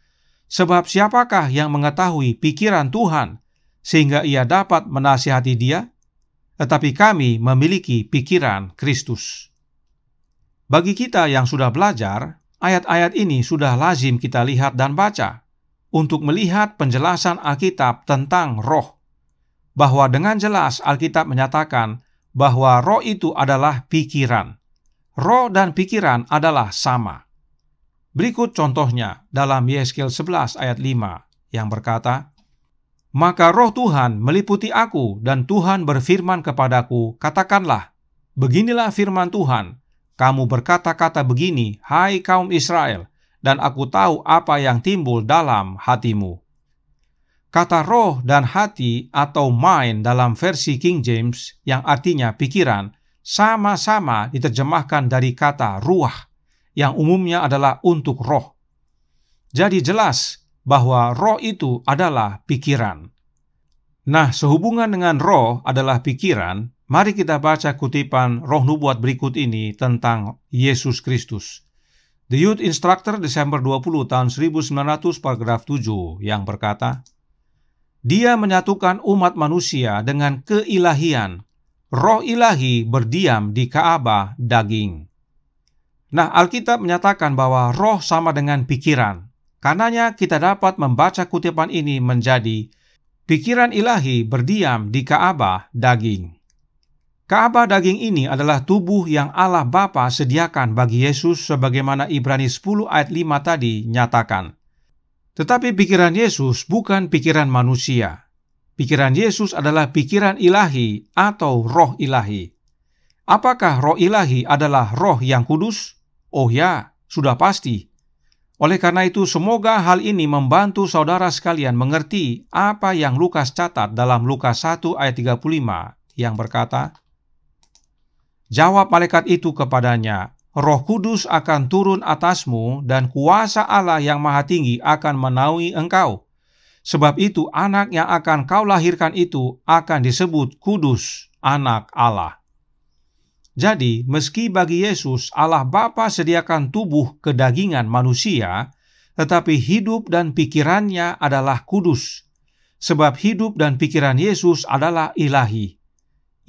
sebab siapakah yang mengetahui pikiran Tuhan sehingga ia dapat menasihati dia? Tetapi kami memiliki pikiran Kristus. Bagi kita yang sudah belajar, ayat-ayat ini sudah lazim kita lihat dan baca untuk melihat penjelasan Alkitab tentang roh. Bahwa dengan jelas Alkitab menyatakan bahwa roh itu adalah pikiran. Roh dan pikiran adalah sama. Berikut contohnya dalam Yeskel 11 ayat 5 yang berkata, maka roh Tuhan meliputi aku dan Tuhan berfirman kepadaku, katakanlah, beginilah firman Tuhan, kamu berkata-kata begini, hai kaum Israel, dan aku tahu apa yang timbul dalam hatimu. Kata roh dan hati atau mind dalam versi King James yang artinya pikiran sama-sama diterjemahkan dari kata ruah yang umumnya adalah untuk roh. Jadi jelas bahwa roh itu adalah pikiran. Nah, sehubungan dengan roh adalah pikiran, mari kita baca kutipan roh nubuat berikut ini tentang Yesus Kristus. The Youth Instructor Desember 20 tahun 1900 paragraf 7 yang berkata, dia menyatukan umat manusia dengan keilahian. Roh ilahi berdiam di Ka'bah daging. Nah, Alkitab menyatakan bahwa roh sama dengan pikiran. Karenanya kita dapat membaca kutipan ini menjadi pikiran ilahi berdiam di Ka'bah daging. Ka'bah daging ini adalah tubuh yang Allah Bapa sediakan bagi Yesus sebagaimana Ibrani 10 ayat 5 tadi nyatakan. Tetapi pikiran Yesus bukan pikiran manusia. Pikiran Yesus adalah pikiran ilahi atau roh ilahi. Apakah Roh Ilahi adalah Roh yang kudus? Oh ya, sudah pasti. Oleh karena itu, semoga hal ini membantu saudara sekalian mengerti apa yang Lukas catat dalam Lukas 1 ayat 35 yang berkata, "Jawab malaikat itu kepadanya, Roh Kudus akan turun atasmu dan kuasa Allah yang Maha Tinggi akan menaungi engkau. Sebab itu anak yang akan kau lahirkan itu akan disebut kudus, anak Allah." Jadi, meski bagi Yesus Allah Bapa sediakan tubuh kedagingan manusia, tetapi hidup dan pikirannya adalah kudus. Sebab hidup dan pikiran Yesus adalah ilahi.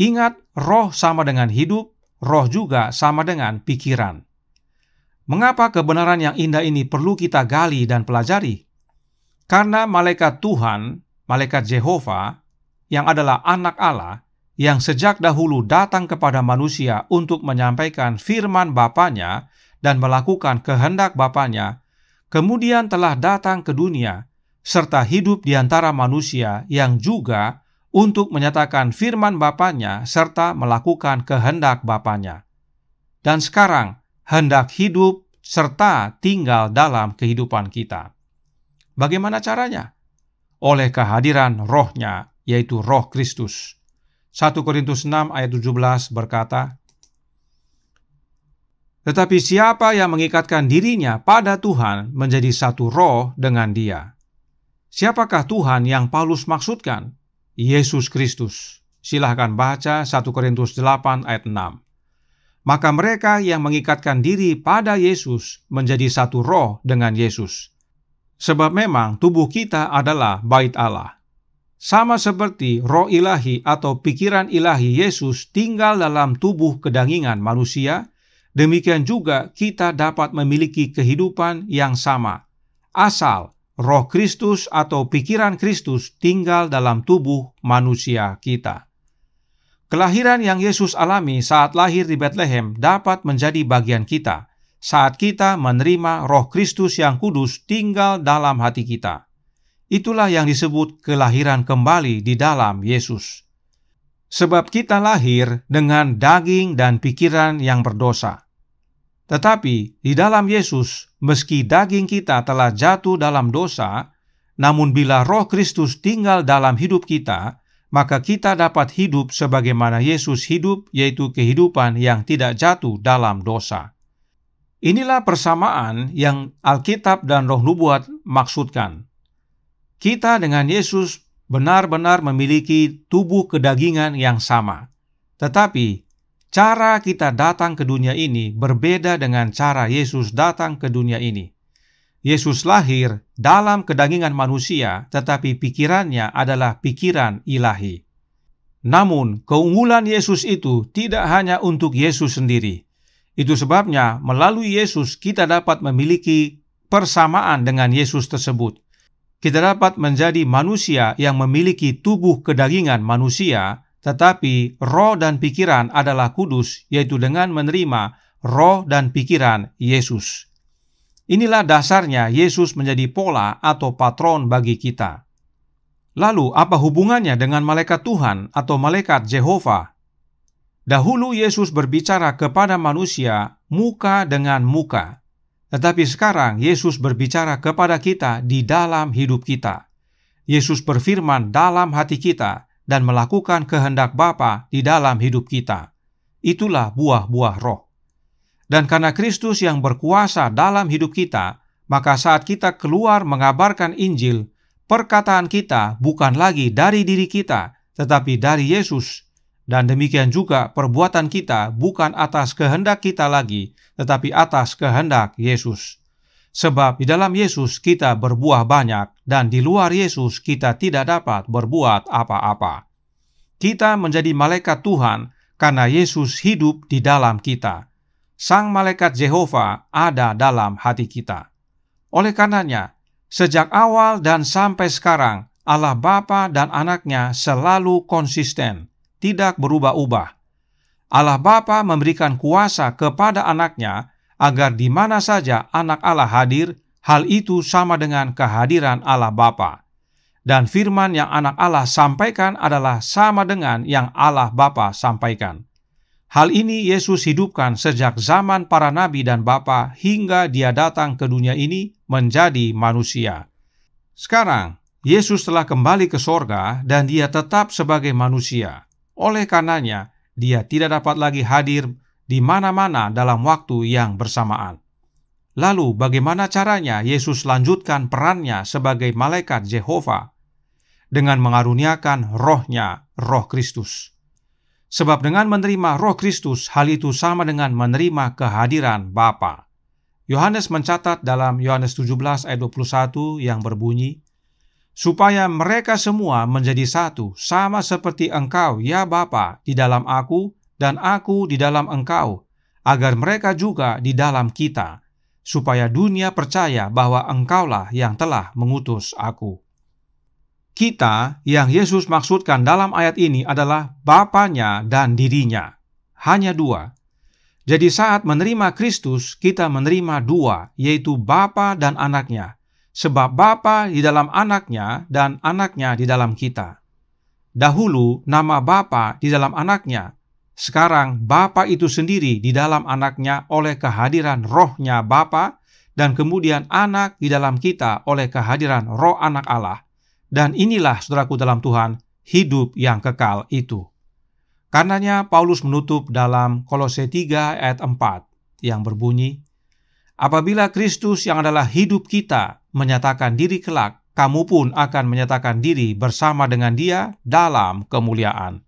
Ingat, roh sama dengan hidup, roh juga sama dengan pikiran. Mengapa kebenaran yang indah ini perlu kita gali dan pelajari? Karena malaikat Tuhan, malaikat Jehovah, yang adalah anak Allah, yang sejak dahulu datang kepada manusia untuk menyampaikan firman Bapanya dan melakukan kehendak Bapanya, kemudian telah datang ke dunia, serta hidup di antara manusia yang juga untuk menyatakan firman Bapanya serta melakukan kehendak Bapanya. Dan sekarang, hendak hidup serta tinggal dalam kehidupan kita. Bagaimana caranya? Oleh kehadiran Roh-Nya, yaitu Roh Kristus. 1 Korintus 6 ayat 17 berkata, "Tetapi siapa yang mengikatkan dirinya pada Tuhan menjadi satu roh dengan Dia." Siapakah Tuhan yang Paulus maksudkan? Yesus Kristus. Silahkan baca 1 Korintus 8 ayat 6. Maka mereka yang mengikatkan diri pada Yesus menjadi satu roh dengan Yesus. Sebab memang tubuh kita adalah bait Allah. Sama seperti roh ilahi atau pikiran ilahi Yesus tinggal dalam tubuh kedagingan manusia, demikian juga kita dapat memiliki kehidupan yang sama, asal roh Kristus atau pikiran Kristus tinggal dalam tubuh manusia kita. Kelahiran yang Yesus alami saat lahir di Betlehem dapat menjadi bagian kita, saat kita menerima roh Kristus yang kudus tinggal dalam hati kita. Itulah yang disebut kelahiran kembali di dalam Yesus. Sebab kita lahir dengan daging dan pikiran yang berdosa. Tetapi di dalam Yesus, meski daging kita telah jatuh dalam dosa, namun bila Roh Kristus tinggal dalam hidup kita, maka kita dapat hidup sebagaimana Yesus hidup, yaitu kehidupan yang tidak jatuh dalam dosa. Inilah persamaan yang Alkitab dan Roh Nubuat maksudkan. Kita dengan Yesus benar-benar memiliki tubuh kedagingan yang sama. Tetapi, cara kita datang ke dunia ini berbeda dengan cara Yesus datang ke dunia ini. Yesus lahir dalam kedagingan manusia, tetapi pikirannya adalah pikiran ilahi. Namun, keunggulan Yesus itu tidak hanya untuk Yesus sendiri. Itu sebabnya, melalui Yesus kita dapat memiliki persamaan dengan Yesus tersebut. Kita dapat menjadi manusia yang memiliki tubuh kedagingan manusia, tetapi roh dan pikiran adalah kudus, yaitu dengan menerima roh dan pikiran Yesus. Inilah dasarnya Yesus menjadi pola atau patron bagi kita. Lalu, apa hubungannya dengan malaikat Tuhan atau malaikat Jehovah? Dahulu Yesus berbicara kepada manusia muka dengan muka. Tetapi sekarang Yesus berbicara kepada kita di dalam hidup kita. Yesus berfirman dalam hati kita dan melakukan kehendak Bapa di dalam hidup kita. Itulah buah-buah roh. Dan karena Kristus yang berkuasa dalam hidup kita, maka saat kita keluar mengabarkan Injil, perkataan kita bukan lagi dari diri kita, tetapi dari Yesus. Dan demikian juga perbuatan kita bukan atas kehendak kita lagi, tetapi atas kehendak Yesus. Sebab di dalam Yesus kita berbuah banyak, dan di luar Yesus kita tidak dapat berbuat apa-apa. Kita menjadi malaikat Tuhan karena Yesus hidup di dalam kita. Sang malaikat Jehovah ada dalam hati kita. Oleh karenanya, sejak awal dan sampai sekarang, Allah Bapa dan Anaknya selalu konsisten, tidak berubah-ubah. Allah Bapa memberikan kuasa kepada Anaknya agar di mana saja Anak Allah hadir, hal itu sama dengan kehadiran Allah Bapa. Dan firman yang Anak Allah sampaikan adalah sama dengan yang Allah Bapa sampaikan. Hal ini Yesus hidupkan sejak zaman para nabi dan bapa hingga Dia datang ke dunia ini menjadi manusia. Sekarang, Yesus telah kembali ke sorga dan Dia tetap sebagai manusia. Oleh karenanya, Dia tidak dapat lagi hadir di mana-mana dalam waktu yang bersamaan. Lalu, bagaimana caranya Yesus lanjutkan perannya sebagai malaikat Yehova? Dengan mengaruniakan roh-Nya, Roh Kristus. Sebab dengan menerima Roh Kristus, hal itu sama dengan menerima kehadiran Bapa. Yohanes mencatat dalam Yohanes 17 ayat 21 yang berbunyi, supaya mereka semua menjadi satu, sama seperti Engkau, ya Bapa, di dalam Aku, dan Aku di dalam Engkau, agar mereka juga di dalam kita, supaya dunia percaya bahwa Engkaulah yang telah mengutus Aku. Kita yang Yesus maksudkan dalam ayat ini adalah Bapanya dan dirinya. Hanya dua. Jadi saat menerima Kristus, kita menerima dua, yaitu Bapa dan anaknya. Sebab Bapa di dalam anaknya dan anaknya di dalam kita. Dahulu nama Bapa di dalam anaknya. Sekarang Bapa itu sendiri di dalam anaknya oleh kehadiran roh-Nya Bapa, dan kemudian anak di dalam kita oleh kehadiran roh anak Allah. Dan inilah, saudaraku dalam Tuhan, hidup yang kekal itu. Karenanya Paulus menutup dalam Kolose 3 ayat 4 yang berbunyi, apabila Kristus yang adalah hidup kita menyatakan diri kelak, kamu pun akan menyatakan diri bersama dengan Dia dalam kemuliaan.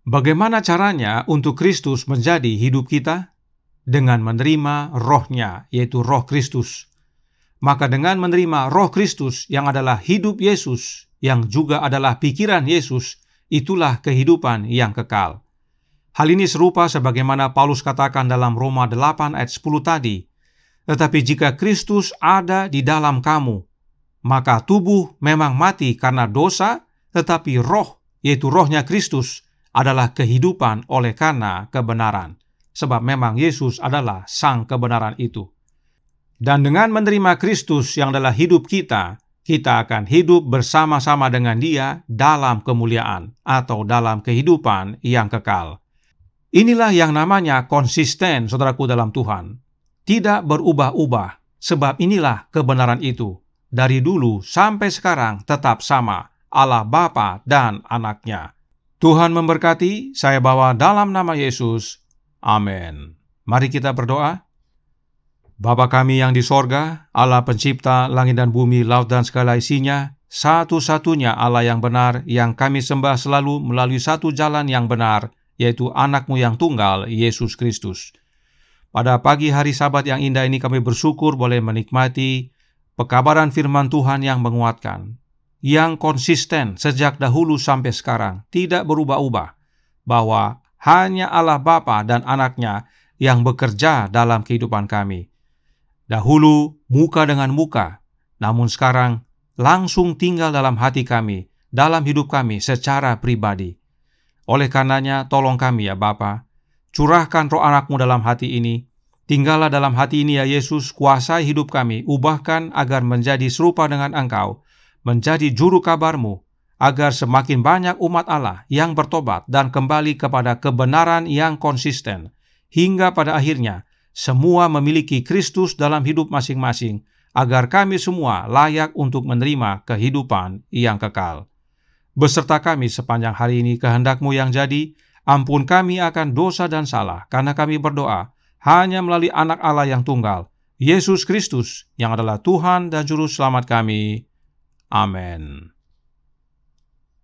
Bagaimana caranya untuk Kristus menjadi hidup kita? Dengan menerima roh-Nya, yaitu roh Kristus. Maka dengan menerima roh Kristus yang adalah hidup Yesus, yang juga adalah pikiran Yesus, itulah kehidupan yang kekal. Hal ini serupa sebagaimana Paulus katakan dalam Roma 8 ayat 10 tadi. Tetapi jika Kristus ada di dalam kamu, maka tubuh memang mati karena dosa, tetapi roh, yaitu roh-Nya Kristus, adalah kehidupan oleh karena kebenaran. Sebab memang Yesus adalah sang kebenaran itu. Dan dengan menerima Kristus yang adalah hidup kita, kita akan hidup bersama-sama dengan Dia dalam kemuliaan atau dalam kehidupan yang kekal. Inilah yang namanya konsisten, saudaraku dalam Tuhan. Tidak berubah-ubah, sebab inilah kebenaran itu. Dari dulu sampai sekarang tetap sama, Allah Bapa dan Anaknya. Tuhan memberkati, saya bawa dalam nama Yesus. Amin. Mari kita berdoa. Bapa kami yang di sorga, Allah pencipta langit dan bumi, laut dan segala isinya, satu-satunya Allah yang benar, yang kami sembah selalu melalui satu jalan yang benar, yaitu anak-Mu yang tunggal, Yesus Kristus. Pada pagi hari Sabat yang indah ini kami bersyukur boleh menikmati pekabaran firman Tuhan yang menguatkan, yang konsisten sejak dahulu sampai sekarang, tidak berubah-ubah, bahwa hanya Allah Bapa dan Anaknya yang bekerja dalam kehidupan kami. Dahulu muka dengan muka, namun sekarang langsung tinggal dalam hati kami, dalam hidup kami secara pribadi. Oleh karenanya, tolong kami ya Bapa, curahkan roh anak-Mu dalam hati ini, tinggallah dalam hati ini ya Yesus, kuasai hidup kami, ubahkan agar menjadi serupa dengan Engkau, menjadi juru kabar-Mu, agar semakin banyak umat Allah yang bertobat dan kembali kepada kebenaran yang konsisten, hingga pada akhirnya, semua memiliki Kristus dalam hidup masing-masing, agar kami semua layak untuk menerima kehidupan yang kekal. Beserta kami sepanjang hari ini kehendak-Mu yang jadi, ampun kami akan dosa dan salah, karena kami berdoa hanya melalui Anak Allah yang tunggal, Yesus Kristus, yang adalah Tuhan dan Juru Selamat kami. Amin.